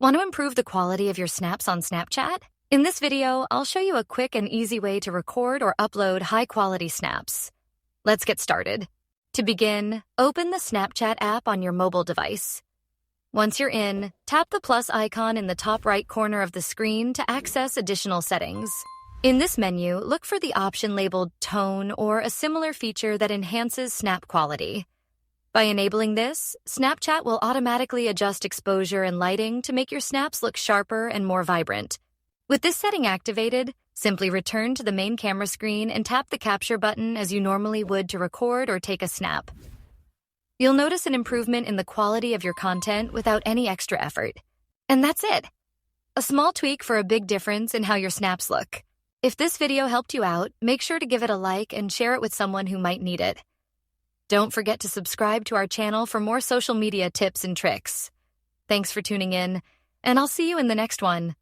Want to improve the quality of your snaps on Snapchat? In this video, I'll show you a quick and easy way to record or upload high-quality snaps. Let's get started. To begin, open the Snapchat app on your mobile device. Once you're in, tap the plus icon in the top right corner of the screen to access additional settings. In this menu, look for the option labeled Tone or a similar feature that enhances snap quality. By enabling this, Snapchat will automatically adjust exposure and lighting to make your snaps look sharper and more vibrant. With this setting activated, simply return to the main camera screen and tap the capture button as you normally would to record or take a snap. You'll notice an improvement in the quality of your content without any extra effort. And that's it! A small tweak for a big difference in how your snaps look. If this video helped you out, make sure to give it a like and share it with someone who might need it. Don't forget to subscribe to our channel for more social media tips and tricks. Thanks for tuning in, and I'll see you in the next one.